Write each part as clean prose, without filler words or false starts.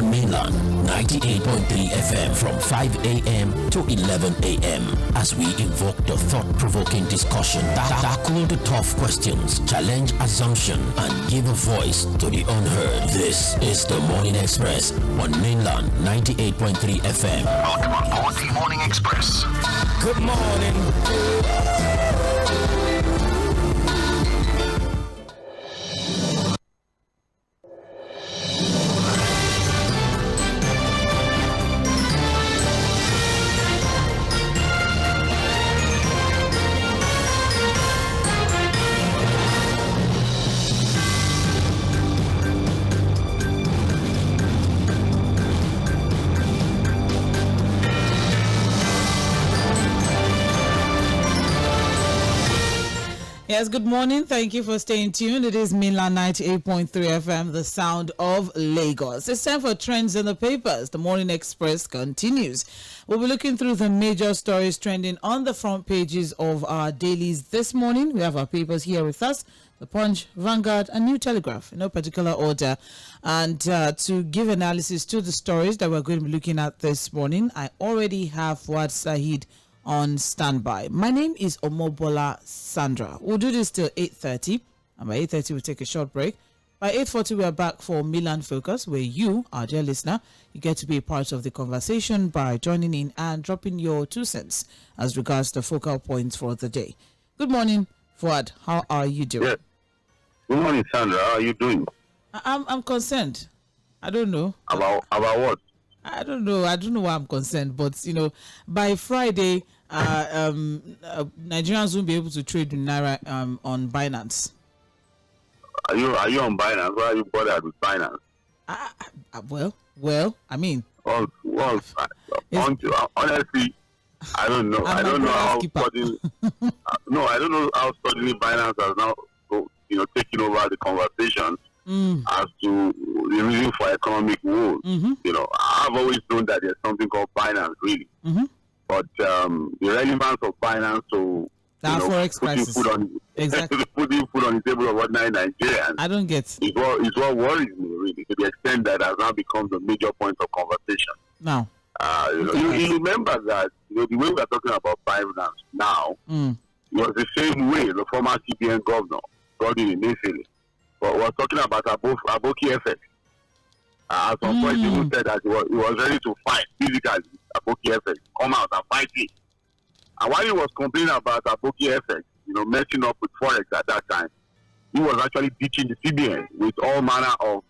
on mainland 98.3 FM from 5 a.m. to 11 a.m. as we invoke the thought-provoking discussion, tackle the tough questions, challenge assumption, and give a voice to the unheard. This is the Morning Express on mainland 98.3 FM. Welcome on board the Morning Express. Good morning. Yes, good morning. Thank you for staying tuned. It is mainland 98.3 FM, the sound of Lagos. It's time for Trends in the Papers. The Morning Express continues. We'll be looking through the major stories trending on the front pages of our dailies this morning. We have our papers here with us, The Punch, Vanguard, and New Telegraph, in no particular order. And to give analysis to the stories that we're going to be looking at this morning, I already have Fuad Sahid on standby. My name is Omobola Sandra. We'll do this till 8:30, and by 8:30 we'll take a short break. By 8:40 we are back for Milan Focus, where you, our dear listener, you get to be a part of the conversation by joining in and dropping your 2 cents as regards the focal points for the day. Good morning, Fuad. How are you doing? Yeah. Good morning, Sandra. How are you doing? I'm concerned. I don't know. About what? I don't know why I'm concerned, but by Friday, Nigerians won't be able to trade with Naira on Binance. Are you on Binance? Why are you bothered with Binance? Well, I mean, honestly, I don't know. I don't know how suddenly. No, I don't know how suddenly Binance has now, taken over the conversation. As to the reason for economic woes. I've always known that there's something called Binance, really. But the relevance of Binance to putting food on the table of ordinary Nigerians, I don't get. Is what worries me, really, to the extent that has now become the major point of conversation. Now, you remember that the way we are talking about Binance now was the same way the former CBN governor, Godwin Emefiele, was talking about 𝐴boki At some point, he even said that he was ready to fight physically 𝐴boki come out and fight it. And while he was complaining about 𝐴boki messing up with Forex at that time, he was actually ditching the CBN with all manner of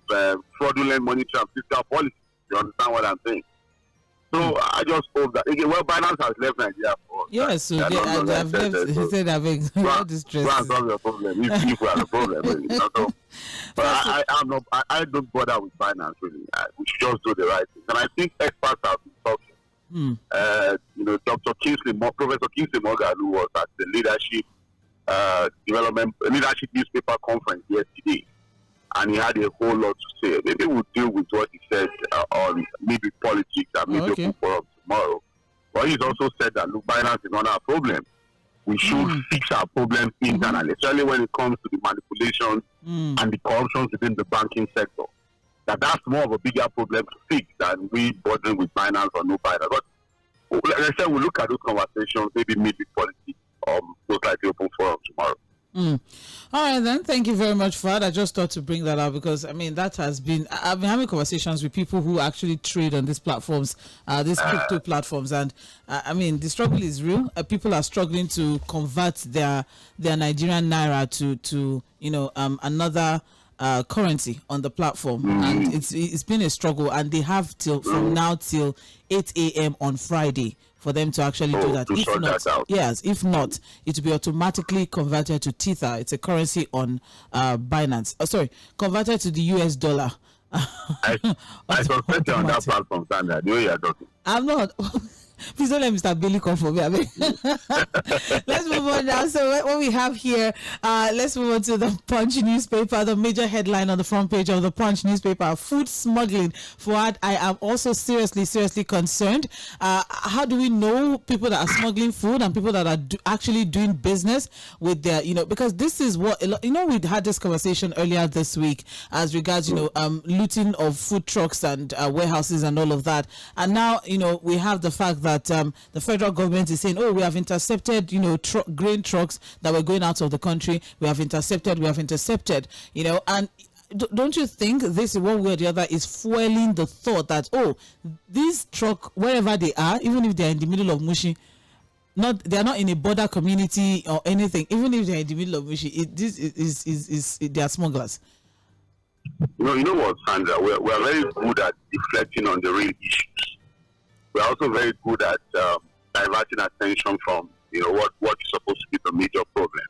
fraudulent monetary and fiscal policies. You understand what I'm saying? So I just hope that Binance has left Nigeria for. Yes, so I've left. He said I've all this stress. Go and solve your problem. If you have a problem, but I don't bother with Binance, really. We should just do the right thing. And I think experts have been talking. Professor Kingsley Morgan, who was at the leadership newspaper conference yesterday, and he had a whole lot to say. Maybe we'll deal with what he said on maybe politics and maybe open forum tomorrow. But he's also said that Binance is not our problem. We should fix our problems internally, especially when it comes to the manipulations and the corruptions within the banking sector. That's more of a bigger problem to fix than we bothering with Binance or no Binance. But like I said, we'll look at those conversations, maybe maybe politics, most likely open forum tomorrow. All right then, thank you very much for that. I just thought to bring that up because I've been having conversations with people who actually trade on these platforms, these crypto platforms, and the struggle is real. People are struggling to convert their Nigerian naira to another currency on the platform, and it's been a struggle, and they have from now till 8 a.m. on Friday for them to actually do that. If not, it will be automatically converted to Tether. It's a currency on Binance. Converted to the US dollar. I suspect you're on that platform, Sandra. The way you're talking. I'm not. Please don't let Mr. Billy come for me. Let's move on now. So what we have here, let's move on to the Punch newspaper. The major headline on the front page of the Punch newspaper: food smuggling. Fuad, I am also seriously concerned. How do we know people that are smuggling food and people that are actually doing business with their, because this is what, we had this conversation earlier this week as regards, looting of food trucks and warehouses and all of that. And now, we have the fact that the federal government is saying, we have intercepted, grain trucks that were going out of the country. We have intercepted, and don't you think this, one way or the other, is fueling the thought that, this truck, wherever they are, even if they're in the middle of Mushi, they're not in a border community or anything, even if they're in the middle of Mushi, they are smugglers. You know what, Sandra? We're very good at deflecting on the real issues. We're also very good at diverting attention from what is supposed to be the major problem.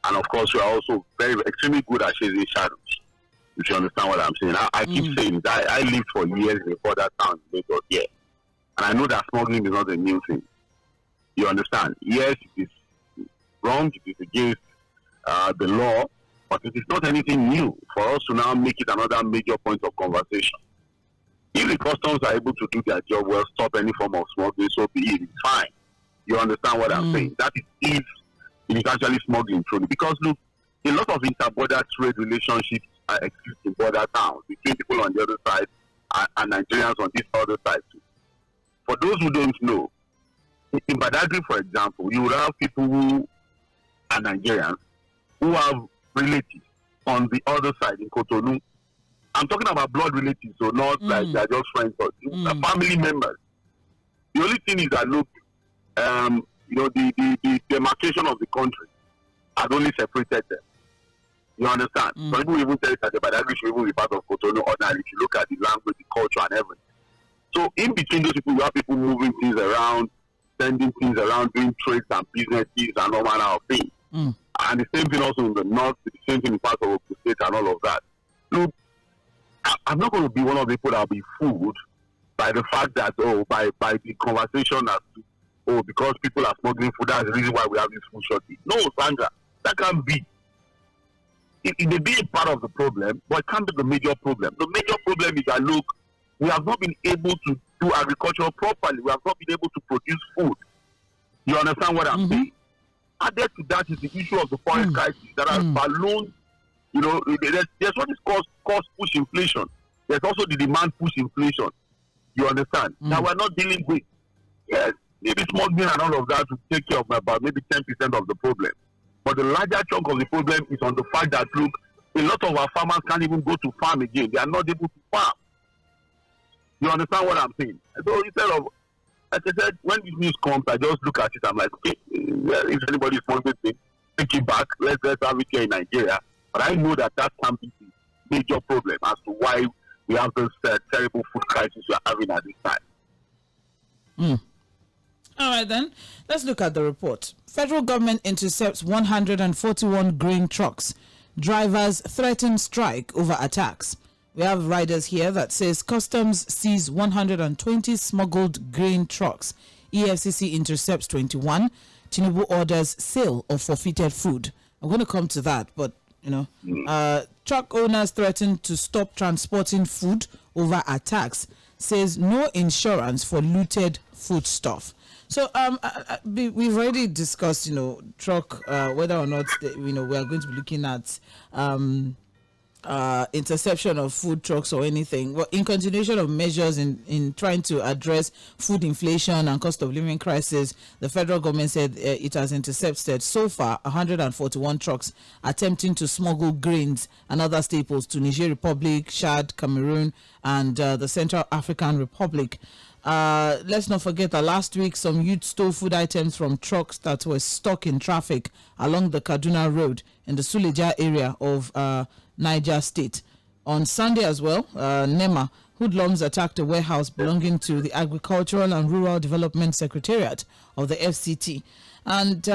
And of course, we are also extremely good at chasing shadows. If you understand what I'm saying, I keep saying that I lived for years in a border town in Lagos here, and I know that smuggling is not a new thing. You understand? Yes, it is wrong. It is against the law, but it is not anything new for us to now make it another major point of conversation. If the customs are able to do their job well, stop any form of smuggling, so be it. It's fine. You understand what I'm saying? That is if it is actually smuggling truly. Because look, a lot of inter-border trade relationships exist in border towns between people on the other side and Nigerians on this other side too. For those who don't know, in Badagry, for example, you will have people who are Nigerians who have relatives on the other side in Cotonou. I'm talking about blood relatives, so not like they're just friends, but family members. The only thing is that, look, the demarcation of the country has only separated them. You understand? Some people even say that the Badagry should even be part of Cotonou ordinarily if you look at the language, the culture, and everything. So in between those people, you have people moving things around, sending things around, doing trades and businesses and all manner of things. And the same thing also in the north, the same thing in parts of the state and all of that. Look, I'm not going to be one of the people that will be fooled by the fact that, by the conversation as to, because people are smuggling food, that's the reason why we have this food shortage. No, Sandra, that can't be. It may be a part of the problem, but it can't be the major problem. The major problem is that, look, we have not been able to do agriculture properly. We have not been able to produce food. You understand what I'm saying? Added to that is the issue of the foreign crisis that has ballooned. There's what is called cost push inflation. There's also the demand push inflation. You understand? That we're not dealing with. Yes, maybe smuggling and all of that to take care of about maybe 10% of the problem. But the larger chunk of the problem is on the fact that, look, a lot of our farmers can't even go to farm again. They are not able to farm. You understand what I'm saying? So instead of, like I said, when this news comes, I just look at it. I'm like, okay, if anybody is wanting to take it back, let's have it here in Nigeria. But I know that can be the major problem as to why we have this terrible food crisis we are having at this time. All right, then. Let's look at the report. Federal government intercepts 141 grain trucks. Drivers threaten strike over attacks. We have riders here that says customs sees 120 smuggled grain trucks. EFCC intercepts 21. Tinubu orders sale of forfeited food. I'm going to come to that, but truck owners threaten to stop transporting food over attacks. Says no insurance for looted foodstuff. So we've already discussed, truck, whether or not we are going to be looking at interception of food trucks or anything. Well, in continuation of measures in trying to address food inflation and cost of living crisis, the federal government said it has intercepted so far 141 trucks attempting to smuggle grains and other staples to Niger Republic, Chad, Cameroon, and the Central African Republic. Let's not forget that last week some youth stole food items from trucks that were stuck in traffic along the Kaduna Road in the Suleja area of Niger State. On Sunday as well, NEMA hoodlums attacked a warehouse belonging to the Agricultural and Rural Development Secretariat of the FCT. And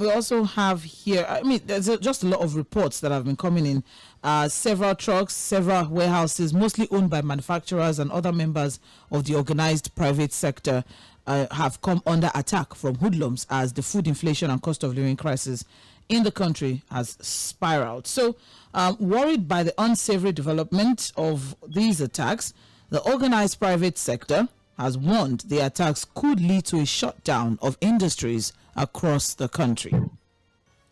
we also have here, I mean, there's just a lot of reports that have been coming in. Several trucks, several warehouses, mostly owned by manufacturers and other members of the organized private sector, have come under attack from hoodlums as the food inflation and cost of living crisis in the country has spiraled. So, worried by the unsavory development of these attacks, the organized private sector has warned the attacks could lead to a shutdown of industries across the country.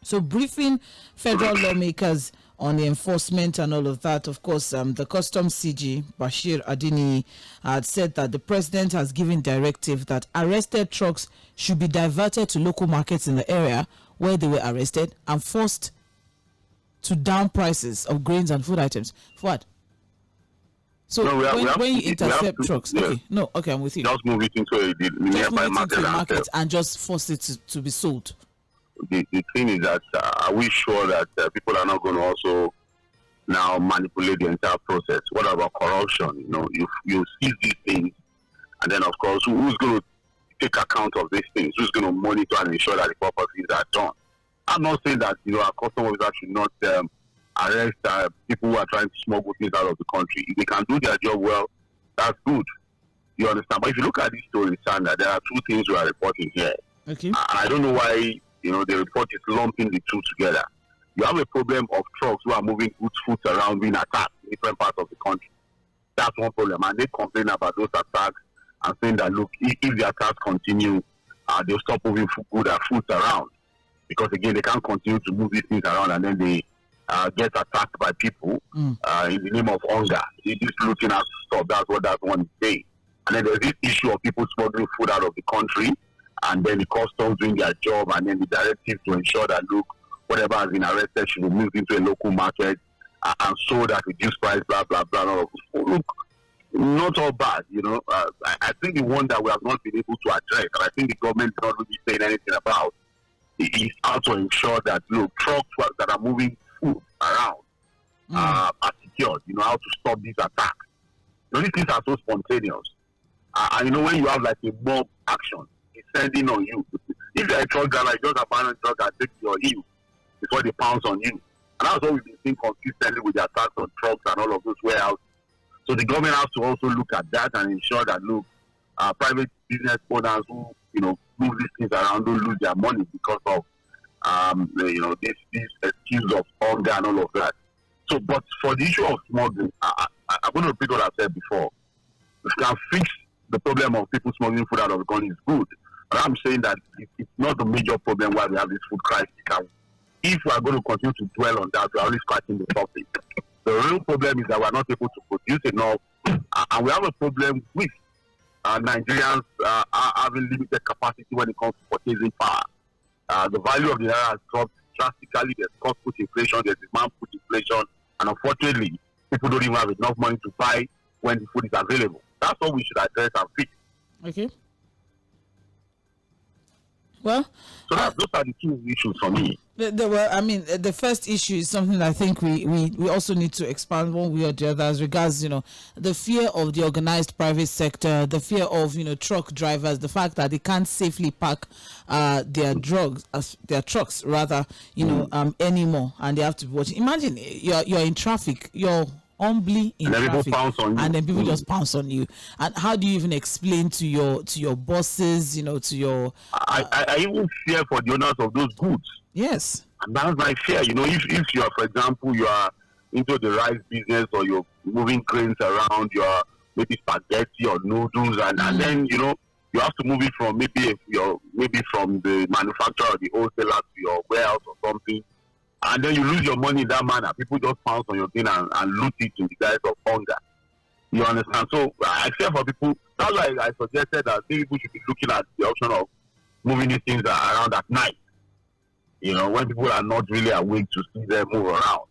So, briefing federal lawmakers on the enforcement and all of that, of course, the Customs CG, Bashir Adini, had said that the president has given directive that arrested trucks should be diverted to local markets in the area where they were arrested and forced to down prices of grains and food items. For what? So no, when you intercept trucks, yes. Okay, I'm with you. Just move it into a nearby market and just force it to be sold. The thing is that are we sure that people are not going to also now manipulate the entire process? What about corruption? You know, you see these things, and then of course, who's going to take account of these things? Who's going to monitor and ensure that the proper things are done? I'm not saying that our customs officers should not arrest people who are trying to smuggle things out of the country. If they can do their job well, that's good. You understand? But if you look at this story, Sandra, there are two things we are reporting here. Okay. And I don't know why the report is lumping the two together. You have a problem of trucks who are moving goods, food around being attacked in different parts of the country. That's one problem. And they complain about those attacks and saying that, look, if the attacks continue, they'll stop moving food and food around. Because, again, they can't continue to move these things around and then they get attacked by people in the name of hunger. They're just looking at stuff. That's what that one is saying. And then there's this issue of people smuggling food out of the country, and then the customs doing their job, and then the directive to ensure that, look, whatever has been arrested should be moved into a local market and sold at reduced price, blah, blah, blah. Look, not all bad, I think the one that we have not been able to address, and I think the government is not really saying anything about, is how to ensure that, look, trucks that are moving food around are secured, how to stop these attacks. These things are so spontaneous. And when you have like a mob action, it's sending on you. If you're a truck driver, you just abandon truck and take your heel before they pounce on you. And that's what we've been seeing consistently with the attacks on trucks and all of those warehouses. So the government has to also look at that and ensure that, look, private business owners who, move these things around don't lose their money because of, this excuse of hunger and all of that. So, but for the issue of smuggling, I'm going to repeat what I've said before. If we can fix the problem of people smuggling food out of the country, is good. But I'm saying that it's not the major problem why we have this food crisis. If we are going to continue to dwell on that, we are only scratching the surface. The real problem is that we are not able to produce enough, and we have a problem with Nigerians having limited capacity when it comes to purchasing power. The value of the naira has dropped drastically. There's cost push inflation, there's demand push inflation, and unfortunately, people don't even have enough money to buy when the food is available. That's what we should address and fix. Okay. Well, so those are the two issues for me. The first issue is something I think we also need to expand one way or the other as regards, the fear of the organized private sector, the fear of, truck drivers, the fact that they can't safely park their trucks rather, anymore, and they have to be watching. Imagine you're in traffic, you're humbly in traffic, and then people just pounce on you. And how do you even explain to your bosses, to your... I even fear for the owners of those goods. Yes. And that's my fear. If you are, for example, you are into the rice business or you're moving grains around, you are maybe spaghetti or noodles, and then, you have to move it from maybe from the manufacturer or the wholesaler to your warehouse or something. And then you lose your money in that manner. People just pounce on your thing and loot it in the guise of hunger. You understand? So I fear for people. That's why I suggested that people should be looking at the option of moving these things around at night. When people are not really awake to see them move around.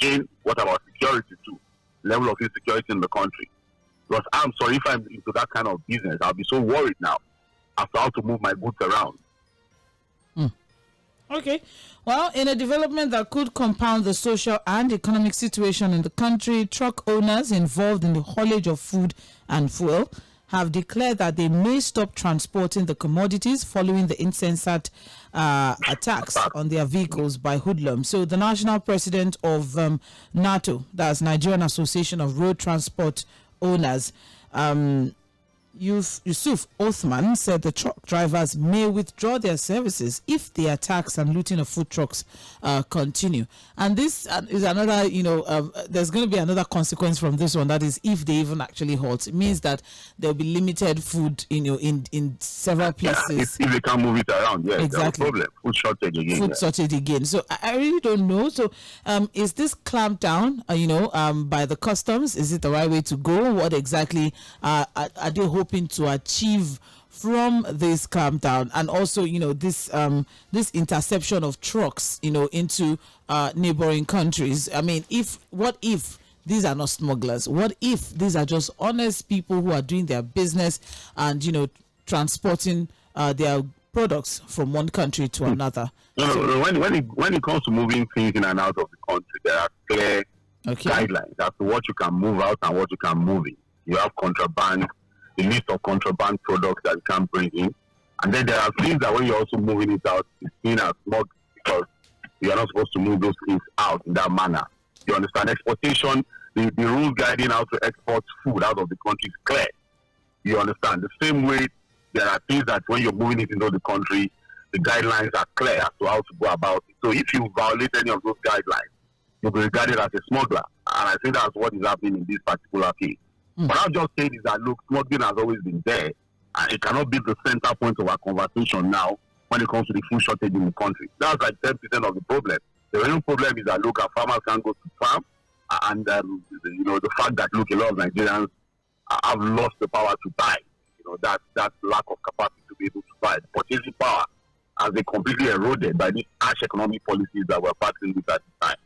Again, what about security too? Level of insecurity in the country. Because I'm sorry, if I'm into that kind of business, I'll be so worried now as to how to move my goods around. Okay. Well, in a development that could compound the social and economic situation in the country, truck owners involved in the haulage of food and fuel have declared that they may stop transporting the commodities following the insensate attacks on their vehicles by hoodlums. So the national president of NATO, that's Nigerian Association of Road Transport Owners, Yusuf Othman, said the truck drivers may withdraw their services if the attacks and looting of food trucks continue. And this is another, there's going to be another consequence from this one. That is, if they even actually halt, it means that there'll be limited food, in several places. If they can't move it around, yes, exactly. Problem. Food shortage again. Food shortage again. So I really don't know. So is this clamped down, by the customs? Is it the right way to go? What exactly are they hoping to achieve from this clampdown? And also, this interception of trucks, into neighboring countries. I mean, what if these are not smugglers? What if these are just honest people who are doing their business and, transporting their products from one country to another? No, when it comes to moving things in and out of the country, there are clear guidelines as to what you can move out and what you can move in. You have contraband, the list of contraband products that you can bring in, and then there are things that when you're also moving it out, it's seen as small because you are not supposed to move those things out in that manner. You understand? Exportation, the rules guiding how to export food out of the country is clear. You understand? The same way there are things that when you're moving it into the country, the guidelines are clear as to how to go about it. So if you violate any of those guidelines, you'll be regarded as a smuggler. And I think that's what is happening in this particular case. But I'll just say is that, look, smuggling has always been there, and it cannot be the center point of our conversation now when it comes to the food shortage in the country. That's like 10% of the problem. The real problem is that, look, our farmers can't go to farm, and, the fact that, look, a lot of Nigerians have lost the power to buy. That lack of capacity to be able to buy. The purchasing power has been completely eroded by these harsh economic policies that we're battling with at the time.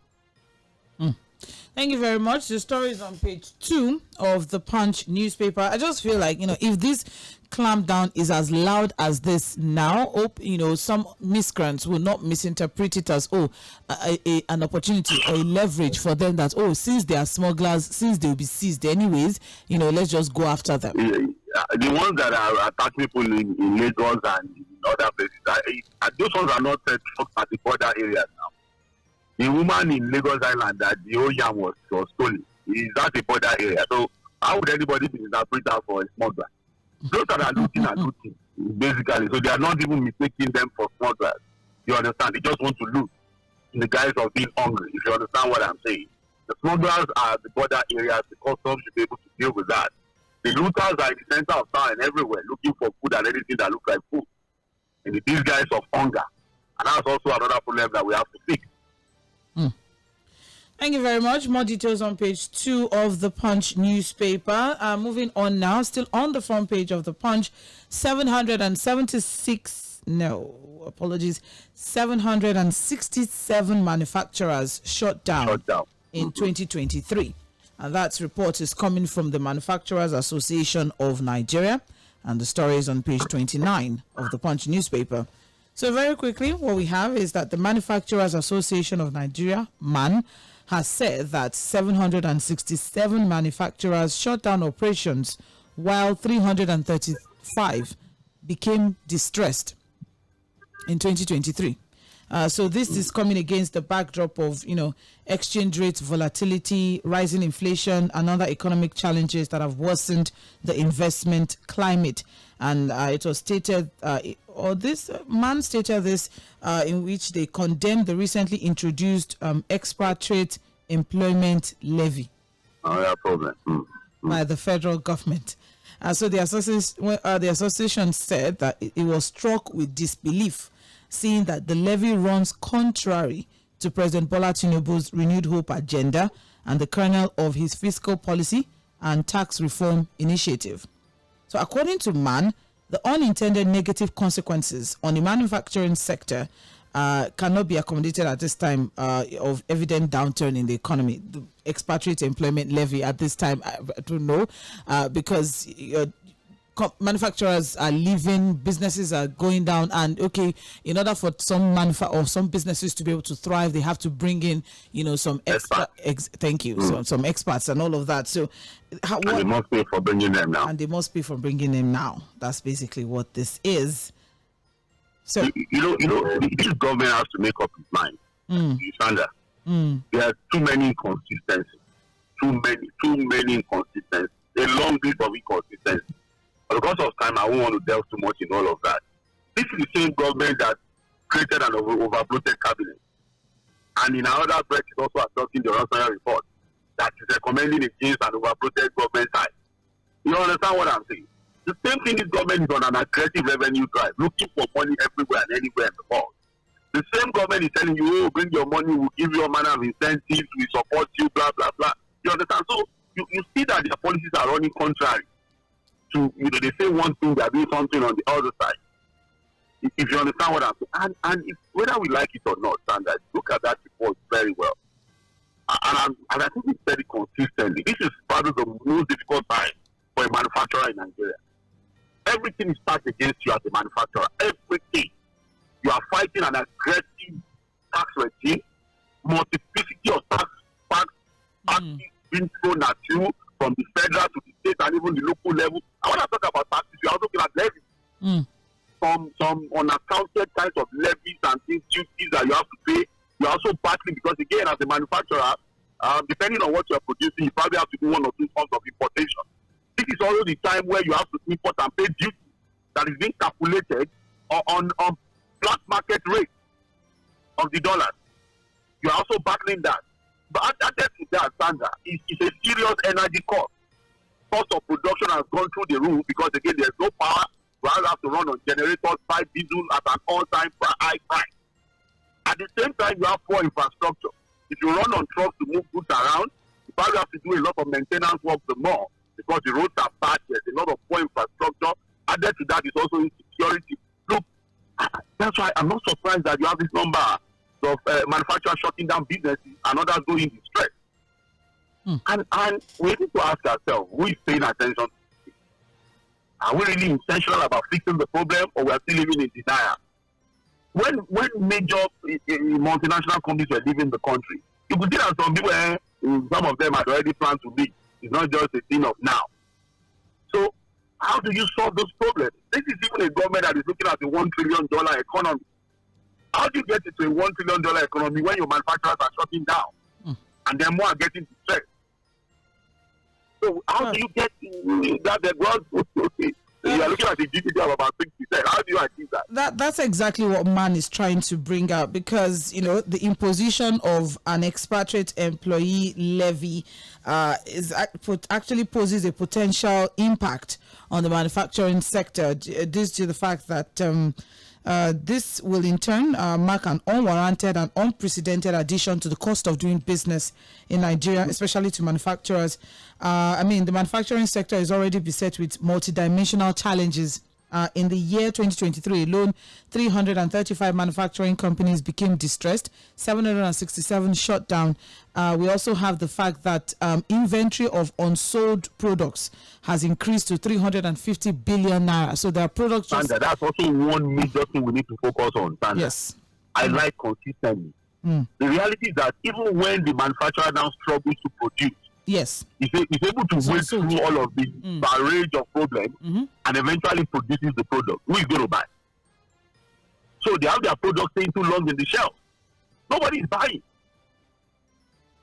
Thank you very much. The story is on page 2 of the Punch newspaper. I just feel like, if this clampdown is as loud as this now, hope, some miscreants will not misinterpret it as, an opportunity or a leverage for them that, since they are smugglers, since they'll be seized anyways, let's just go after them. The ones that are attacking people in Lagos and in other places, those ones are not trucks at the border areas now. The woman in Lagos Island that the whole yam was stolen is at a border area. So how would anybody be interpreted for a smuggler? Those that are looting are looting, basically. So they are not even mistaking them for smugglers. You understand? They just want to loot in the guise of being hungry, if you understand what I'm saying. The smugglers are the border areas. The customs should be able to deal with that. The looters are in the center of town and everywhere looking for food and anything that looks like food in the disguise of hunger. And that's also another problem that we have to fix. Thank you very much. More details on page 2 of the Punch newspaper. Moving on now, still on the front page of the Punch, 767 manufacturers shut down in 2023. And that report is coming from the Manufacturers Association of Nigeria. And the story is on page 29 of the Punch newspaper. So very quickly, what we have is that the Manufacturers Association of Nigeria, MAN, has said that 767 manufacturers shut down operations while 335 became distressed in 2023. So this is coming against the backdrop of, exchange rate volatility, rising inflation, and other economic challenges that have worsened the investment climate. And it was stated, Man stated this in which they condemned the recently introduced expatriate employment levy by the federal government. So the association said that it was struck with disbelief, seeing that the levy runs contrary to President Bola Tinubu's renewed hope agenda and the kernel of his fiscal policy and tax reform initiative. So according to MAN, the unintended negative consequences on the manufacturing sector cannot be accommodated at this time of evident downturn in the economy. The expatriate employment levy at this time, I don't know, because manufacturers are leaving, businesses are going down, and okay, in order for some businesses to be able to thrive, they have to bring in, some thank you, some experts and all of that. So, they must pay for bringing them now. And they must pay for bringing them now. That's basically what this is. So this government has to make up its mind. Sandra, there are too many inconsistencies. Too many inconsistencies. A long list of inconsistencies. Because of time, I won't want to delve too much in all of that. This is the same government that created an overbloated cabinet. And in another breath, is also adopting the Ronson report that is recommending against an overbloated government side. You understand what I'm saying? The same thing this government is on an aggressive revenue drive, looking for money everywhere and anywhere in the world. The same government is telling you, bring your money, we'll give you a manner of incentives, we support you, blah, blah, blah. You understand? So you see that their policies are running contrary to, they say one thing, they're doing something on the other side. If you understand what I'm saying. And if, whether we like it or not, Sandra, look at that report very well. And I think it's very consistently. This is probably the most difficult time for a manufacturer in Nigeria. Everything is stacked against you as a manufacturer. Everything. You are fighting an aggressive tax regime, multiplicity of taxes being thrown at you from the federal to the state and even the local level. I want to talk about taxes. You are also looking at levies. Some unaccounted kinds of levies and duties that you have to pay. You're also battling because, again, as a manufacturer, depending on what you're producing, you probably have to do one or two forms of importation. This is also the time where you have to import and pay duty that is being calculated on black market rate of the dollars. You're also battling that. But added to that, Sandra, it's a serious energy cost. Cost of production has gone through the roof because, again, there's no power. You have to run on generators, buy diesel at an all-time high price. At the same time, you have poor infrastructure. If you run on trucks to move goods around, you probably have to do a lot of maintenance work the more because the roads are bad. There's a lot of poor infrastructure. Added to that is also insecurity. Look, that's why I'm not surprised that you have this number of manufacturers shutting down businesses and others going in distress. And we need to ask ourselves, who is paying attention to this? Are we really intentional about fixing the problem, or we are still living in denial? When major multinational companies were leaving the country, you could see that some people, some of them had already planned to leave. It's not just a thing of now. So how do you solve those problems? This is even a government that is looking at a $1 trillion economy. How do you get into a $1 trillion economy when your manufacturers are shutting down and then more are getting distressed? So how do you get that the growth? You are looking at a GDP of about 6%. How do you achieve that? That's exactly what man is trying to bring out, because the imposition of an expatriate employee levy actually poses a potential impact on the manufacturing sector, due to the fact that this will in turn mark an unwarranted and unprecedented addition to the cost of doing business in Nigeria, especially to manufacturers. The manufacturing sector is already beset with multidimensional challenges. In the year 2023 alone, 335 manufacturing companies became distressed, 767 shut down. We also have the fact that inventory of unsold products has increased to 350 billion naira. So there are products. Sandra, that's also one major thing we need to focus on, Sandra. Yes. I like consistency. The reality is that even when the manufacturer now struggles to produce, yes, he's able to wade through all of the barrage of problems and eventually produces the product. Who is going to buy? So they have their product staying too long in the shelf. Nobody is buying.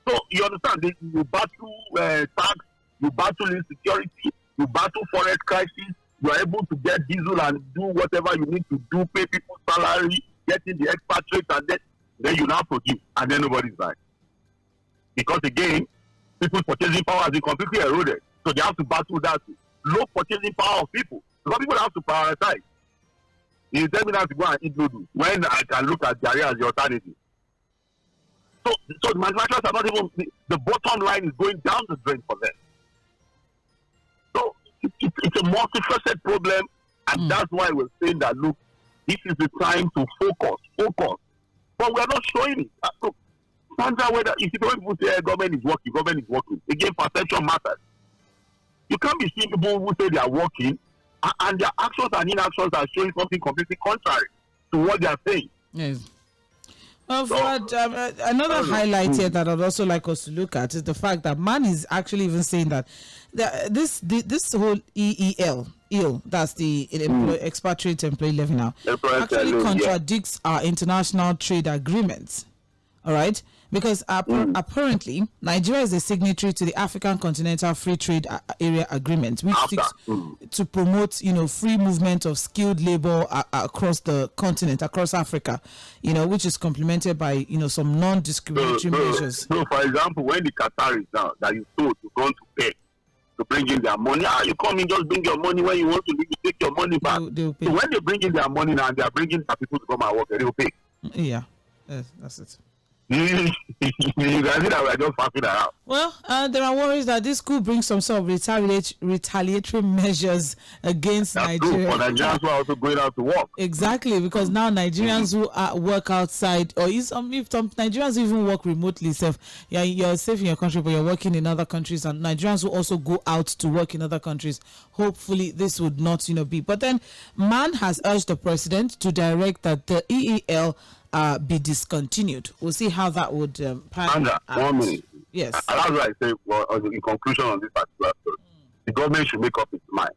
So you understand, you battle tax, you battle insecurity, you battle forex crisis, you are able to get diesel and do whatever you need to do, pay people's salary, get in the expatriates, and then you now produce, and then nobody's buying. Because again, people's purchasing power has been completely eroded. So they have to battle that low purchasing power of people. Because people have to prioritize. You tell me now to go and eat noodles when I can look at Jari as the alternative. So the manufacturers are not even, the bottom line is going down the drain for them. So it's a multifaceted problem, and that's why we're saying that, look, this is the time to focus. But we're not showing it. Look, Sandra, whether if people say government is working. Again, perception matters. You can't be seeing people who say they are working And their actions and inactions are showing something completely contrary to what they are saying. Yes. Well, another highlight here that I'd also like us to look at is the fact that man is actually even saying that this whole EEL, that's the expatriate employee levy now, actually contradicts our international trade agreements. All right, because apparently Nigeria is a signatory to the African Continental Free Trade Area Agreement, which seeks to promote, free movement of skilled labor across the continent, across Africa, which is complemented by, some non-discriminatory measures. So, for example, when the Qataris now that you told to go to pay to bring in their money, you come in, just bring your money when you want to leave, you take your money back. They'll pay. So when they bring in their money now, they are bringing their people to come and work, they will pay. Yeah, that's it. You guys see that we're just fucking around. Well, there are worries that this could bring some sort of retaliatory measures against Nigeria. For Nigerians who are also going out to work. Exactly, because now Nigerians who work outside, or if some Nigerians even work remotely, you're safe in your country, but you're working in other countries, and Nigerians who also go out to work in other countries. Hopefully, this would not, be. But then, man has urged the president to direct that the EEL be discontinued. We'll see how that would pan out. 1 minute. Yes. That's what I say. Well, in conclusion on this particular story, the government should make up its mind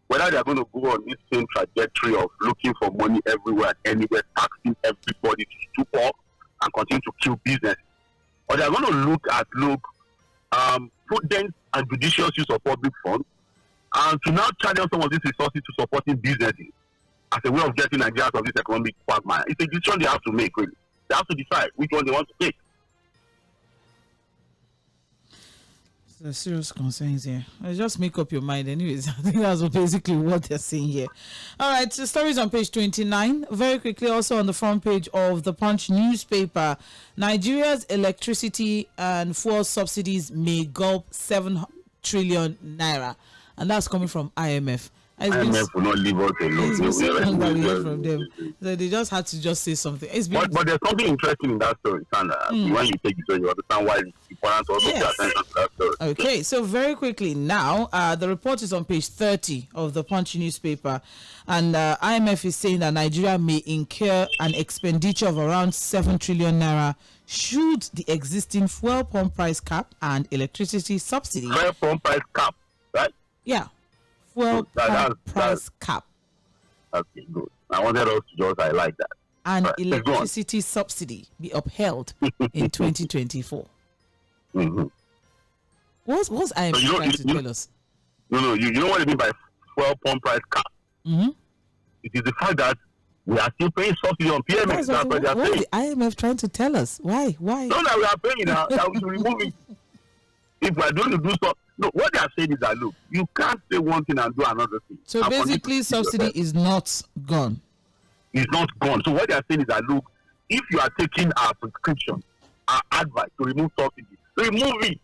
whether they are going to go on this same trajectory of looking for money everywhere and anywhere, taxing everybody to stoop up and continue to kill business, or they are going to look prudent and judicious use of public funds and to now channel some of these resources to supporting businesses as a way of getting Nigeria out of this economic quagmire. It's a decision they have to make, really. They have to decide which one they want to take. The serious concerns here. Just make up your mind anyways. I think that's basically what they're saying here. All right, so stories on page 29. Very quickly, also on the front page of the Punch newspaper, Nigeria's electricity and fuel subsidies may gulp 7 trillion naira. And that's coming from IMF. IMF will not leave us alone. From them. So they just had to just say something. But there's something interesting in that story, Sandra. When you take it, so you understand why it's important to also pay attention to that story. Okay, so very quickly now, the report is on page 30 of the Punch newspaper, and IMF is saying that Nigeria may incur an expenditure of around 7 trillion naira should the existing fuel pump price cap and electricity subsidy. Fuel pump price cap, right? Yeah. Fuel price cap. Okay, good. I wanted us to just highlight that. And electricity subsidy be upheld in 2024. Mm-hmm. What's IMF trying to tell us? No, you know what I mean by fuel pump price cap? Mm-hmm. It is the fact that we are still paying subsidy on PMS. That's what they are saying. What is the IMF trying to tell us? Why? No, that we are paying now. That we should remove it. If we are going to do so. No, what they are saying is that, look, you can't say one thing and do another thing. So basically, subsidy is not gone. It's not gone. So what they are saying is that, look, if you are taking our prescription, our advice to remove subsidy, remove it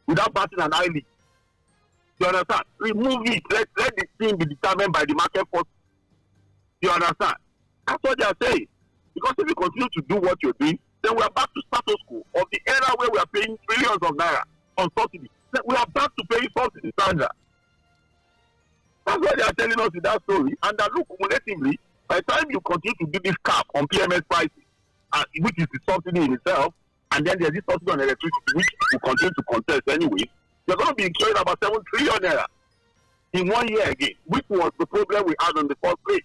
without batting an eyelid. You understand? Remove it. Let the thing be determined by the market force. You understand? That's what they are saying. Because if you continue to do what you're doing, then we are back to status quo of the era where we are paying trillions of naira on subsidy. We are back to paying subsidy standard. That's what they are telling us in that story. And that, look, cumulatively, by the time you continue to do this cap on PMS prices, which is the subsidy in itself, and then there's this subsidy on electricity, which will continue to contest anyway, you're going to be incurring about 7 trillion naira in 1 year again, which was the problem we had in the first place.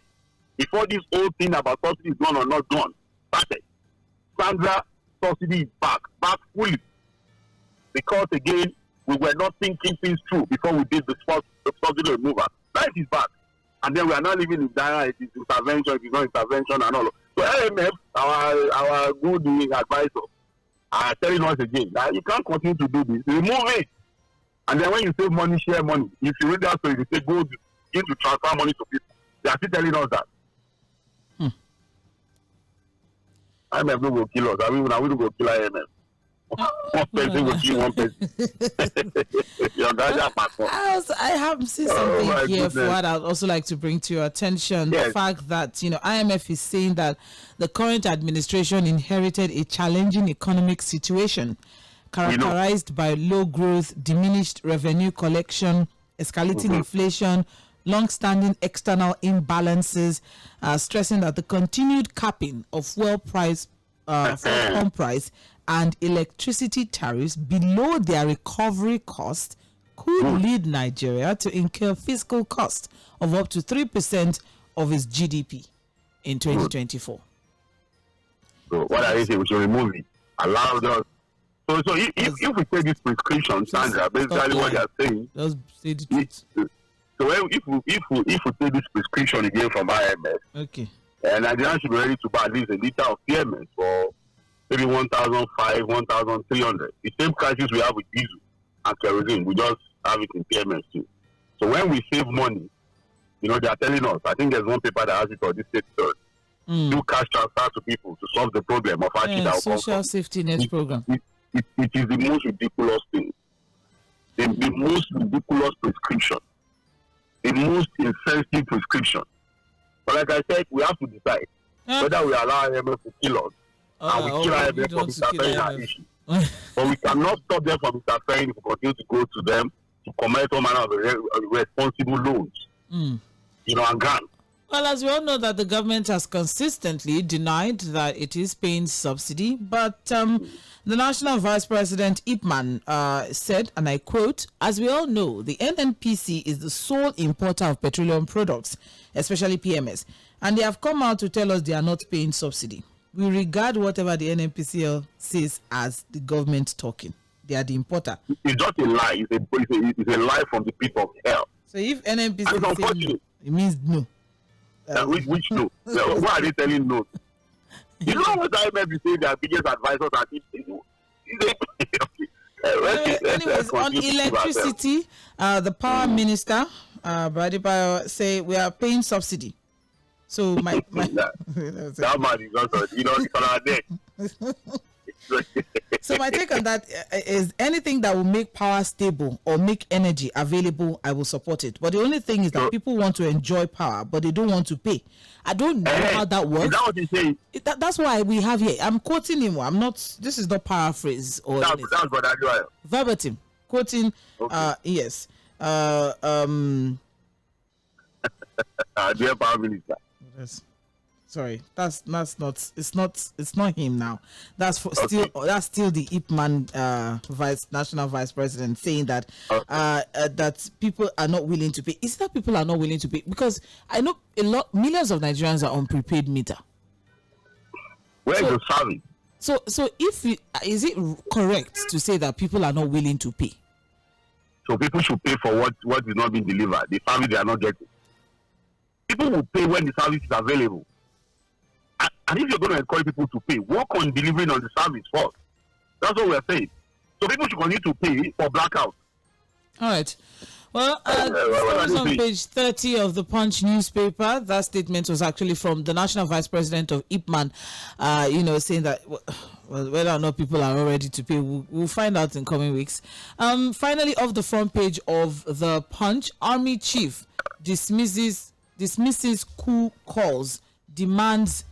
Before this whole thing about subsidy is gone or not gone started, Sandra, subsidy is back fully. Because again, we were not thinking things through before we did the subsidy removal. Life is back. And then we are not living in dire, it is intervention, it is not intervention and all. So IMF, our good advisor, are telling us again that you can't continue to do this. Remove it. And then when you save money, share money. If you read that story, they say go begin to transfer money to people. They are still telling us that. IMF no go kill us. I mean, we don't go kill IMF. One person will kill one person. I have seen something here for what I'd also like to bring to your attention. Yes. The fact that, IMF is saying that the current administration inherited a challenging economic situation characterized by low growth, diminished revenue collection, escalating inflation, long-standing external imbalances, stressing that the continued capping of fuel price, pump price, and electricity tariffs below their recovery cost could lead Nigeria to incur fiscal cost of up to 3% of its GDP in 2024. So what I say, we should remove it. Allow us. So if we take this prescription, Sandra, basically what they are saying. Just say the truth. So if we take this prescription again from IMF, okay, and Nigeria should be ready to buy at least a liter of PMS for maybe 1,500, 1,300. The same crisis we have with diesel and kerosene, we just have it in PMS too. So when we save money, they are telling us. I think there's one paper that has it on this state third. Do cash transfer to people to solve the problem of actually our social safety net program. It is the most ridiculous thing. The most ridiculous prescription. The most insensitive prescription. But like I said, we have to decide whether we allow IMF to kill us and we kill IMF from interfering in our issue. But we cannot stop them from interfering if we continue to go to them to commit all manner of responsible loans. And grants. Well, as we all know that the government has consistently denied that it is paying subsidy, but the National Vice President Ipman said, and I quote, "As we all know, the NNPC is the sole importer of petroleum products, especially PMS, and they have come out to tell us they are not paying subsidy. We regard whatever the NNPCL says as the government talking. They are the importer." It's just a lie. It's a lie from the pit of hell. So if NNPC says no, it means no. Which no? Why are they telling no? You know what IMF is saying? Their biggest advisors are anyways, on electricity, the power minister, Bradipa, say we are paying subsidy. So my that man is also, it's on our neck. So my take on that is anything that will make power stable or make energy available, I will support it. But the only thing is that people want to enjoy power, but they don't want to pay. I don't know how that works. Is that what he's saying? That's why we have here. I'm quoting him. I'm not. This is not paraphrase or that's what I do. Verbatim quoting. Okay. Yes. Dear Power Minister. Yes. Sorry, that's not. It's not him now. That's still the Ipman national vice president saying that that people are not willing to pay. Is that people are not willing to pay? Because I know millions of Nigerians are on prepaid meter. Where is the service? So is it correct to say that people are not willing to pay? So people should pay for what is not being delivered. The service they are not getting. People will pay when the service is available. And if you're going to encourage people to pay, work on delivering on the service first. That's what we're saying. So people should continue to pay for blackout. All right. Well, on page 30 of the Punch newspaper, that statement was actually from the National Vice President of Ipman, saying that whether or not people are all ready to pay, we'll find out in coming weeks. Finally, off the front page of the Punch, Army Chief dismisses coup calls, demands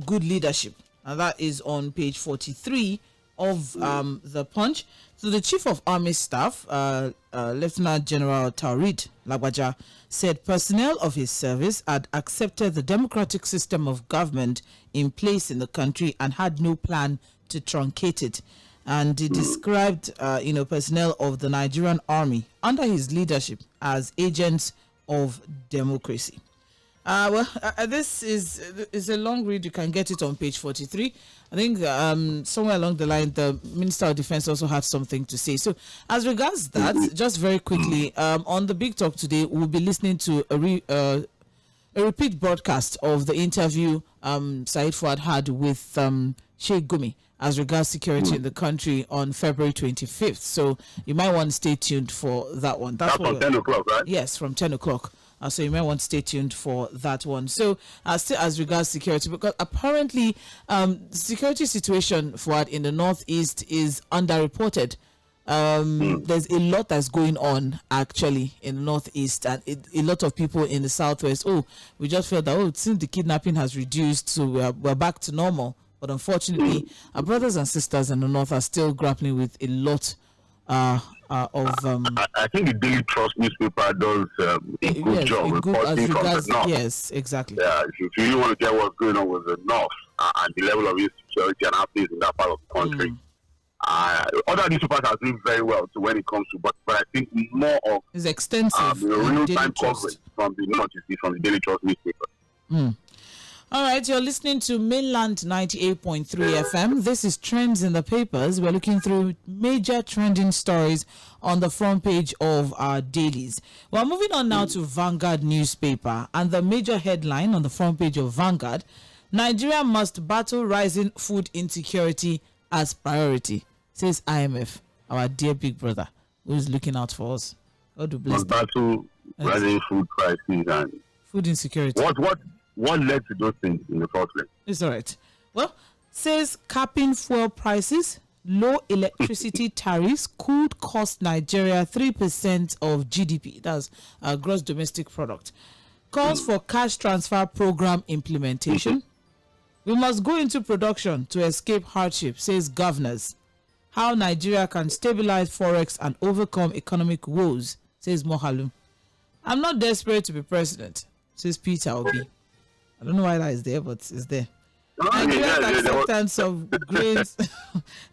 good leadership, and that is on page 43 of the Punch. So the Chief of Army Staff, Lieutenant General Tʀᴇɪᴅs Iṛ said personnel of his service had accepted the democratic system of government in place in the country and had no plan to truncate it. And he described, personnel of the Nigerian Army under his leadership as agents of democracy. This is a long read. You can get it on page 43. I think somewhere along the line, the Minister of Defense also had something to say. So as regards that, just very quickly, on the Big Talk today, we'll be listening to a repeat broadcast of the interview Said Fuad had with Sheikh Gumi as regards security in the country on February 25th. So you might want to stay tuned for that one. That's from 10 o'clock, right? Yes, from 10 o'clock. So you might want to stay tuned for that one. So still as regards security, because apparently the security situation in the Northeast is underreported. There's a lot that's going on actually in the Northeast, and a lot of people in the Southwest. We just felt that since the kidnapping has reduced, so we're back to normal. But unfortunately, our brothers and sisters in the North are still grappling with a lot I think the Daily Trust newspaper does a good job reporting from the north. Yes, exactly. Yeah, if you really want to get what's going on with the north and the level of insecurity and happenings in that part of the country, other newspapers are doing very well too when it comes to, but I think more of it's extensive. Real-time coverage from the north is from the Daily Trust newspaper. All right, you're listening to Mainland 98.3 FM. This is Trends in the Papers. We're looking through major trending stories on the front page of our dailies. We're moving on now to Vanguard newspaper, and the major headline on the front page of Vanguard: Nigeria must battle rising food insecurity as priority, says IMF, our dear big brother, who is looking out for us. God to bless them. Battle rising food prices and food insecurity. What led to those things in the first place? It's all right. Well, says capping fuel prices, low electricity tariffs could cost Nigeria 3% of GDP. That's gross domestic product. Calls for cash transfer program implementation. We must go into production to escape hardship, says governors. How Nigeria can stabilize forex and overcome economic woes, says Mohalum. I'm not desperate to be president, says Peter Obi. I don't know why that is there, but it's there. Nigeria's acceptance of grains.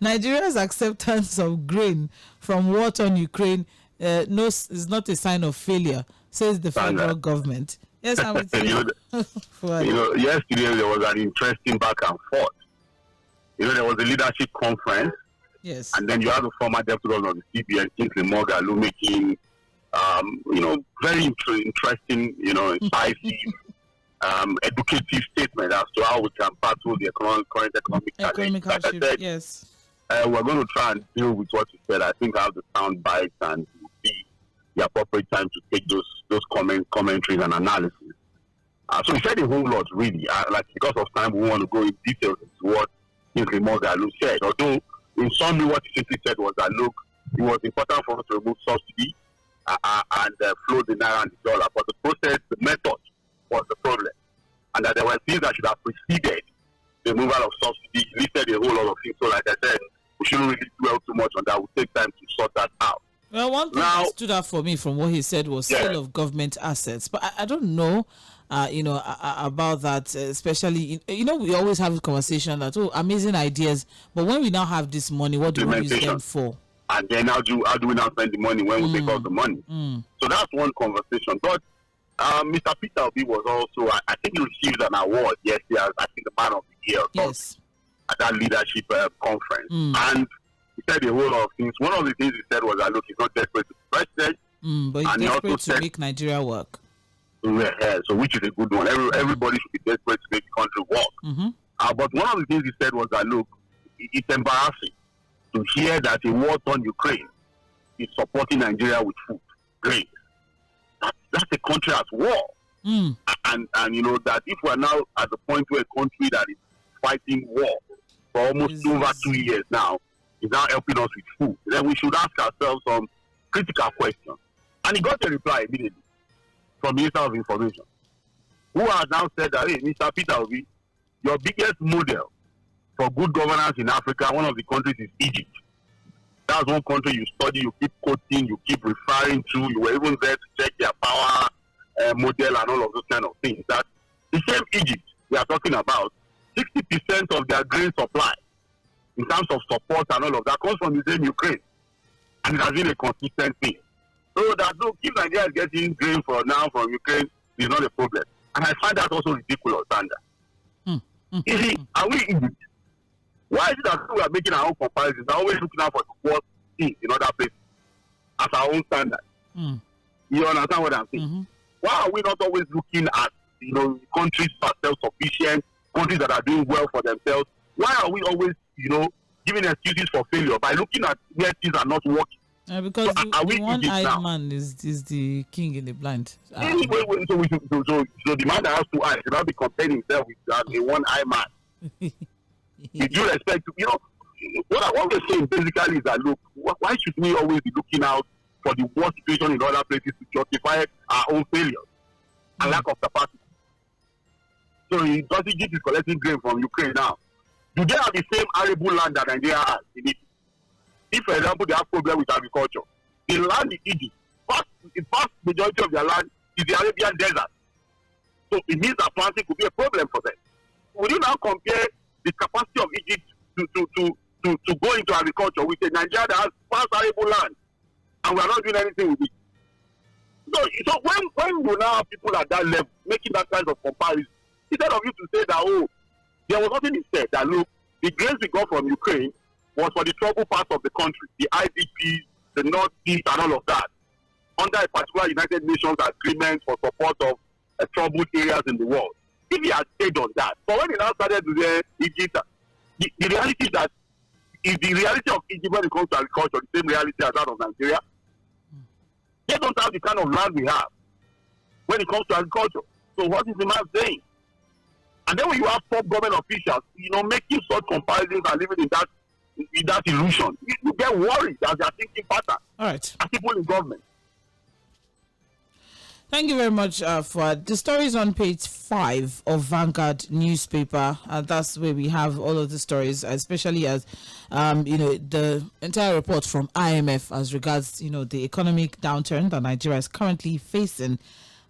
Nigeria's acceptance of grain from war torn Ukraine is not a sign of failure, says the federal government. Yes, I'm with you. Yesterday there was an interesting back and forth. There was a leadership conference. Yes. And then you have the former deputy governor of the CBN, Kingsley Moghalu, making very interesting, incisive, educative statement as to how we can battle the current economic challenge. Like I said, yes. We're going to try and deal with what you said. I think I have the sound bites and see the appropriate time to take those commentaries and analysis. So he said a whole lot, really. Because of time, we want to go in details into what Kingsley Moghalu said. Although, in summary, what he simply said was that, look, it was important for us to remove subsidy and flow the naira and the dollar. But the process, the method, was the problem, and that there were things that should have preceded the removal of subsidy. He listed a whole lot of things. So, like I said, we shouldn't really dwell too much on that. We'll take time to sort that out. Well, one thing that stood out for me from what he said was sale of government assets, but I don't know, about that, especially, we always have a conversation that, amazing ideas, but when we now have this money, what do we use them for? And then how do we now spend the money when we take out the money? So that's one conversation. But Mr. Peter Obi was also, I think he received an award yesterday as, I think, the man of the year at that leadership conference. And he said a whole lot of things. One of the things he said was that, look, he's not desperate to be president. But he's desperate to make Nigeria work. Yeah, so which is a good one. Everybody should be desperate to make the country work. But one of the things he said was that, look, it's embarrassing to hear that a war-torn Ukraine is supporting Nigeria with food, grain. That's a country at war. And that if we're now at the point where a country that is fighting war for almost over 2 years now is now helping us with food, then we should ask ourselves some critical questions. And he got a reply immediately from Minister of Information, who has now said that, hey, Mr. Peter Obi, your biggest model for good governance in Africa, one of the countries is Egypt. That's one country you study, you keep quoting, you keep referring to. You were even there to check their power model and all of those kind of things. That the same Egypt we are talking about, 60% of their grain supply, in terms of support and all of that, comes from the same Ukraine. And it has been a consistent thing. So that, look, if Nigeria is getting grain from Ukraine, it's not a problem. And I find that also ridiculous, Sandra. You see, are we Egypt? Why is it that we are making our own comparisons? We're always looking out for the worst things in other places as our own standard. You understand what I'm saying? Why are we not always looking at countries that are self-sufficient, countries that are doing well for themselves? Why are we always giving excuses for failure by looking at where things are not working? Because so the one-eyed man is the king in the blind. So the man that has two eyes should not be comparing himself with a one-eyed man. With due respect to, what we're saying basically is that, look, why should we always be looking out for the worst situation in other places to justify our own failures and lack of capacity? So Egypt is collecting grain from Ukraine now. Do they have the same arable land that Nigeria has in it? If, for example, they have problem with agriculture, The land in Egypt, the vast majority of their land is the Arabian desert. So it means that planting could be a problem for them. Would you now compare the capacity of Egypt to go into agriculture with a Nigeria that has vast arable land, and we are not doing anything with it? So when you now have people at that level making that kind of comparison, instead of you to say that, oh, there was nothing he said, that look, the grains we got from Ukraine was for the troubled parts of the country, the IDPs, the Northeast, and all of that, under a particular United Nations agreement for support of troubled areas in the world. If he had stayed on that, but when he now started to say Egypt, the reality that is the reality of Egypt when it comes to agriculture, the same reality as that of Nigeria. They don't have the kind of land we have when it comes to agriculture. So what is the man saying? And then when you have top government officials, making such comparisons and living in that illusion, you get worried as they are thinking pattern. All right. As people in government. Thank you very much for the stories on page 5 of Vanguard newspaper. That's where we have all of the stories, especially as, the entire report from IMF as regards, the economic downturn that Nigeria is currently facing.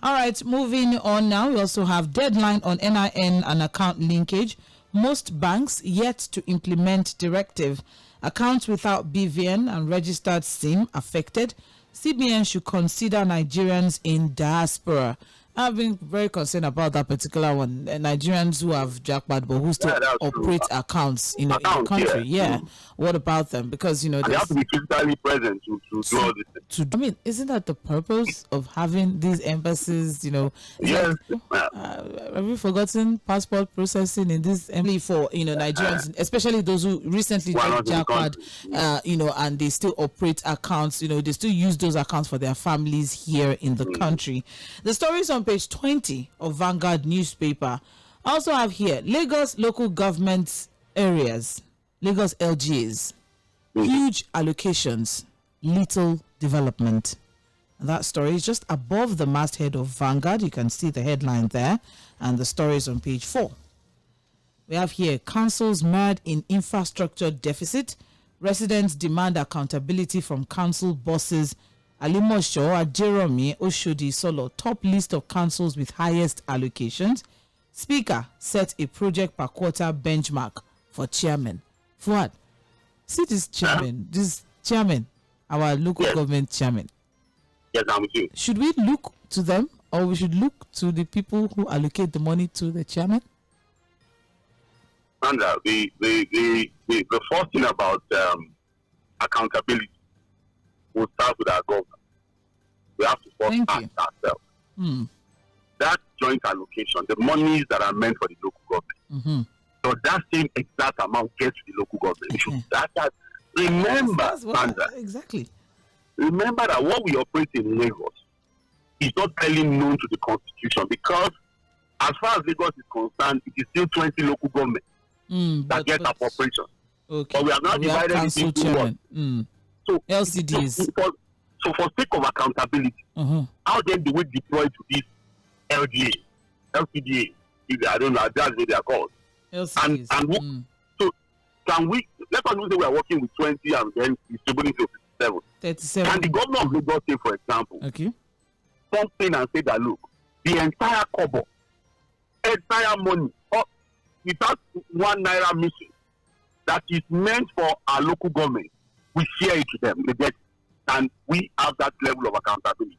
All right, moving on now. We also have deadline on NIN and account linkage. Most banks yet to implement directive. Accounts without BVN and registered SIM affected. CBN should consider Nigerians in diaspora. I've been very concerned about that particular one. Nigerians who have jackpot but who still operate accounts in the country. Yeah. What about them? Because they have to be physically present to do all this. I mean, isn't that the purpose of having these embassies? Yes. Have you forgotten passport processing in this embassy for Nigerians, especially those who recently got jackpot, and they still operate accounts. They still use those accounts for their families here in the country. The stories on page 20 of Vanguard newspaper. I also have here Lagos local government areas, Lagos LGAs, huge allocations, little development. And that story is just above the masthead of Vanguard. You can see the headline there, and the story is on page 4. We have here councils mired in infrastructure deficit. Residents demand accountability from council bosses. Alimosho, Ajeromi, Oshodi, Solo, top list of councils with highest allocations. Speaker set a project per quarter benchmark for chairman. Fuad, see this chairman, our local government chairman. Yes, I'm with you. Should we look to them, or we should look to the people who allocate the money to the chairman? Sandra, the first thing about accountability will start with our government. We have to first ask ourselves. That joint allocation, the monies that are meant for the local government, so that same exact amount gets to the local government. We should start that. Remember, Sandra, exactly. Remember that what we operate in Lagos is not clearly known to the Constitution, because as far as Lagos is concerned, it is still 20 local governments that get appropriation. Okay. But we have not divided it into one. So LCDs. So for sake of accountability, how then do we deploy to this LCDA? I don't know, that's what they are called. LCDs. So can we, let us say we are working with 20 and then distributing to 37. Can the governor of Lagos say, for example, something and say that, look, the entire kobo, entire money, without 1 naira missing, that is meant for our local government, we share it to them, they get, and we have that level of accountability.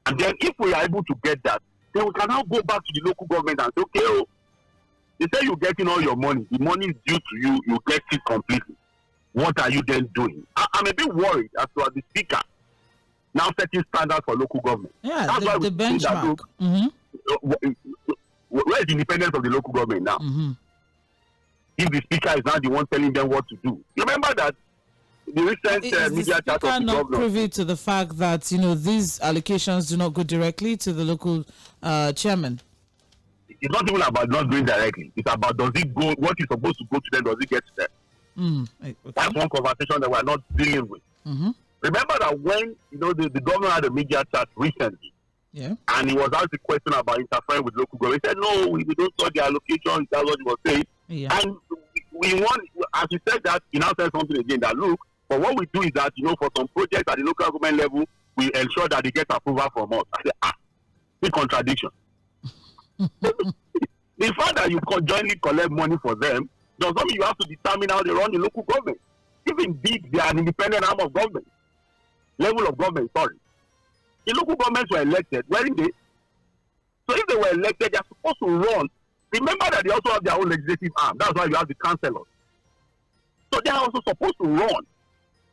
And then if we are able to get that, then we can now go back to the local government and say, okay, they say you're getting all your money, the money is due to you, you get it completely. What are you then doing? I'm a bit worried as to the speaker now setting standards for local government. Yeah, that's why the benchmark. Where is the independence of the local government now? If the speaker is not the one telling them what to do. Remember that the recent media chat of the governor. Not privy to the fact that these allocations do not go directly to the local chairman. It's not even about not going directly. It's about, does it go, what is supposed to go to them, does it get to them? That's one conversation that we're not dealing with. Remember that when the governor had a media chat recently, and he was asked a question about interfering with local government, he said, no, we don't sort the allocation. That's what he was saying. And we want, as he said that, he now said something again that, look, But what we do is that, for some projects at the local government level, we ensure that they get approval from us. I say, the contradiction. The fact that you jointly collect money for them does not mean you have to determine how they run the local government. Even big, they are an independent arm of government. Level of government, sorry. The local governments were elected, weren't they? So if they were elected, they are supposed to run. Remember that they also have their own legislative arm. That's why you have the councillors. So they are also supposed to run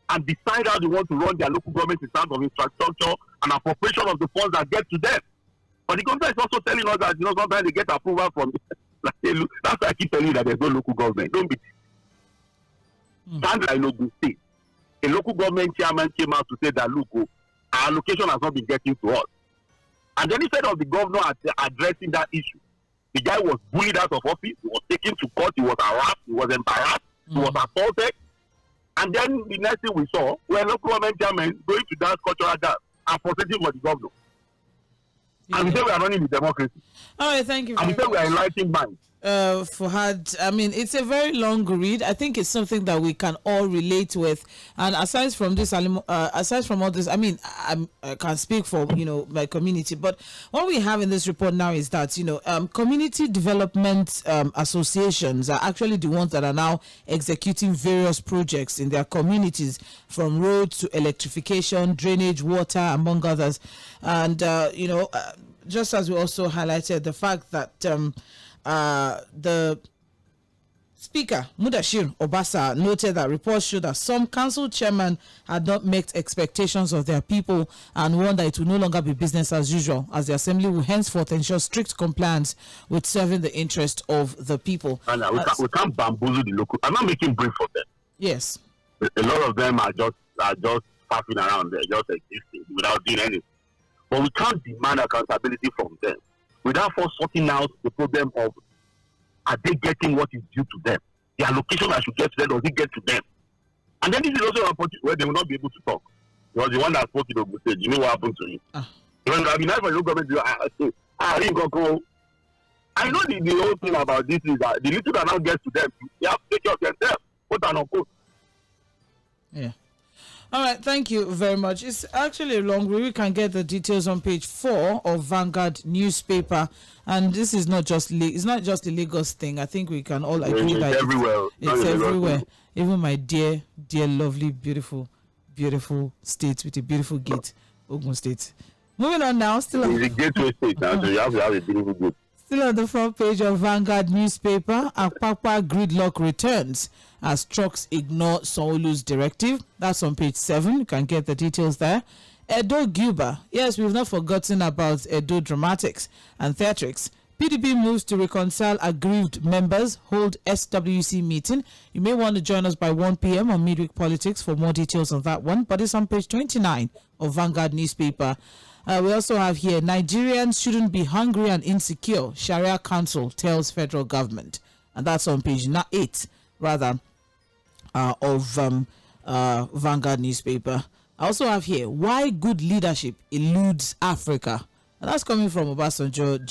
and decide how they want to run their local government in terms of infrastructure and appropriation of the funds that get to them. But the government is also telling us that, sometimes they get approval from that's why I keep telling you that there's no local government. Don't be stand like local state. A local government chairman came out to say that, look, our allocation has not been getting to us. And then instead of the governor addressing that issue, the guy was bullied out of office, he was taken to court, he was harassed, he was embarrassed, he was assaulted. And then the next thing we saw were local government chairmen going to dance cultural dance and protesting for the governor. Yeah. And we say we are running the democracy. All right, thank you. And we say we are enlightening minds. Fuhad, I mean, it's a very long read. I think it's something that we can all relate with. And aside from this, aside from all this, I mean, I can speak for, my community. But what we have in this report now is that, community development associations are actually the ones that are now executing various projects in their communities, from roads to electrification, drainage, water, among others. And, just as we also highlighted the fact that the Speaker, Mudashir Obasa, noted that reports show that some council chairmen had not met expectations of their people and warned that it will no longer be business as usual, as the Assembly will henceforth ensure strict compliance with serving the interest of the people. And we can't bamboozle the local. I'm not making brief for them. Yes. A lot of them are just passing around there, just existing without doing anything. But we can't demand accountability from them without first sorting out the problem of, are they getting what is due to them? The allocation that should get to them, does it get to them? And then this is also an opportunity where they will not be able to talk. Because the one that spoke in the stage, you know what happened to him? Because I mean, for the local government, I know the whole thing about this is that the little that now gets to them, they have to take care of themselves, quote and unquote. Yeah. All right, thank you very much. It's actually a long read. We can get the details on page 4 of Vanguard newspaper, and this is not just it's not just the Lagos thing. I think we can all agree that it's everywhere. Even my dear, lovely, beautiful state with a beautiful gate, Ogun State. Moving on now, still on the gateway state now, so you have to have a beautiful gate. Still on the front page of Vanguard newspaper, Apapa gridlock returns as trucks ignore Sanwo-Olu's directive. That's on page 7. You can get the details there. Edo Guba. Yes, we've not forgotten about Edo Dramatics and Theatrics. PDP moves to reconcile aggrieved members, hold SWC meeting. You may want to join us by 1 p.m. on Midweek Politics for more details on that one, but it's on page 29 of Vanguard newspaper. We also have here, Nigerians shouldn't be hungry and insecure, Sharia Council tells federal government. And that's on page 8, of Vanguard newspaper. I also have here, why good leadership eludes Africa. And that's coming from Obasanjo,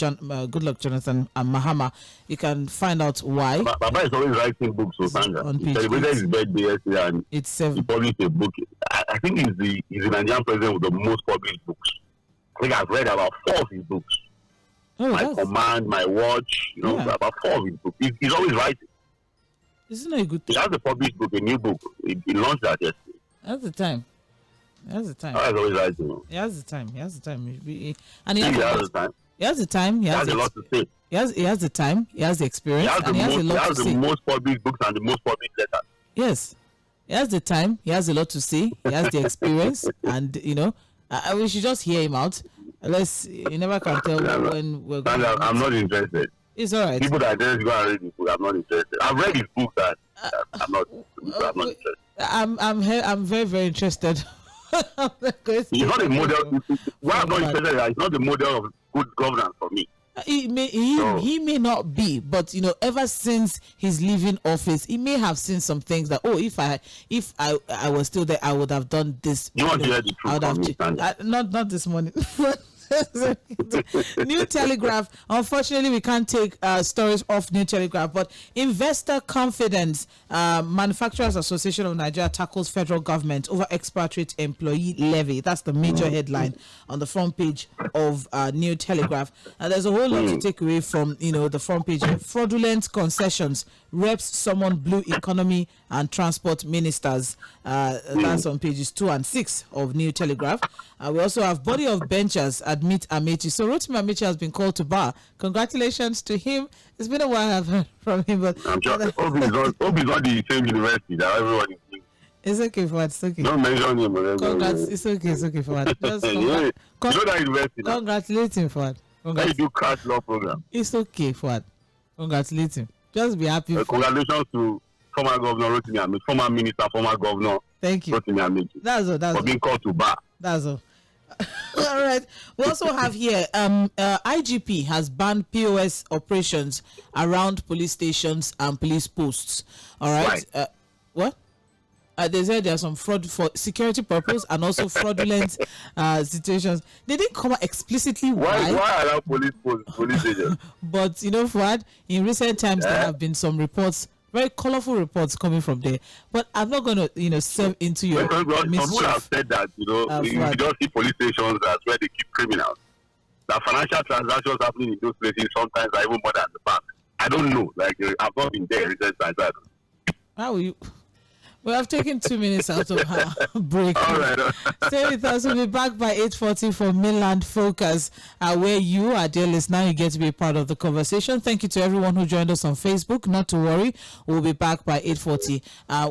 Goodluck Jonathan, and Mahama. You can find out why. Baba is always writing books, so he celebrated his birthday yesterday, and he published a book. I think he's the Nigerian president with the most published books. I think I've read about 4 of his books. My Command, My Watch, about 4 of his books. He's always writing. Isn't that a good thing? He has a published book, a new book. He launched that yesterday. That's the time. He has the time. He's always writing. He has the time. He has the time. He has the time. He has a lot to say. He has the time. He has the experience. He has the most published books and the most published letters. Yes. He has the time. He has a lot to say. He has the experience. And, we should just hear him out. Unless you never can tell when we're going to. I'm not interested. It's all right. People that just go and read his book, I'm not interested. I've read his book, that I'm not interested. I'm very, very interested. He's not a model. Why I'm not interested is he's not the model of good governance for me. He may not be, but ever since he's leaving office, he may have seen some things that if I was still there, I would have done this. You want to hear the truth from me, not this morning. New Telegraph. Unfortunately, we can't take stories off New Telegraph, but investor confidence. Manufacturers Association of Nigeria tackles federal government over expatriate employee levy. That's the major headline on the front page of New Telegraph. And there's a whole lot to take away from the front page. Fraudulent concessions. Reps summon blue economy and transport ministers. That's on pages 2 and 6 of New Telegraph. We also have body of benchers admit Amechi. So Rotimi Amechi has been called to bar. Congratulations to him. It's been a while I've heard from him, but I'm sure Obi is not the same university that everyone is doing. It's okay for it's okay. Don't mention him. Congrats. It's okay for it. Just You know that university now. congratulate him for it. How you do crash law program? It's okay for it. Congratulate him. Just be happy. Congratulations to former governor Rotimi Amechi, former minister, former governor. Thank you. Rotimi Amechi. That's all. For being called to bar. That's all. All right. We also have here IGP has banned POS operations around police stations and police posts. All right. What? They said there are some fraud for security purpose and also fraudulent situations. They didn't come out explicitly Why allow police stations? But Fuad, in recent times there have been some reports, very colorful reports coming from there. But I'm not going to serve into your some people have said that you don't see police stations as where they keep criminals. The financial transactions happening in those places sometimes are even more than the bank. I don't know. Like I've not been there in recent times. How will you? We have taken 2 minutes out of our break. All right. Stay with us. We'll be back by 8:40 for Mainland Focus, where you, our dear listener, you get to be a part of the conversation. Thank you to everyone who joined us on Facebook. Not to worry, we'll be back by 8:40.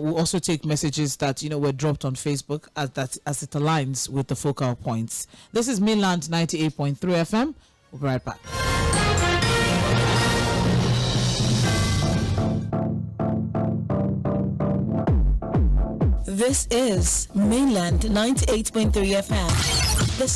We'll also take messages that were dropped on Facebook as it aligns with the focal points. This is Mainland 98.3 FM. We'll be right back. This is Mainland 98.3 FM. The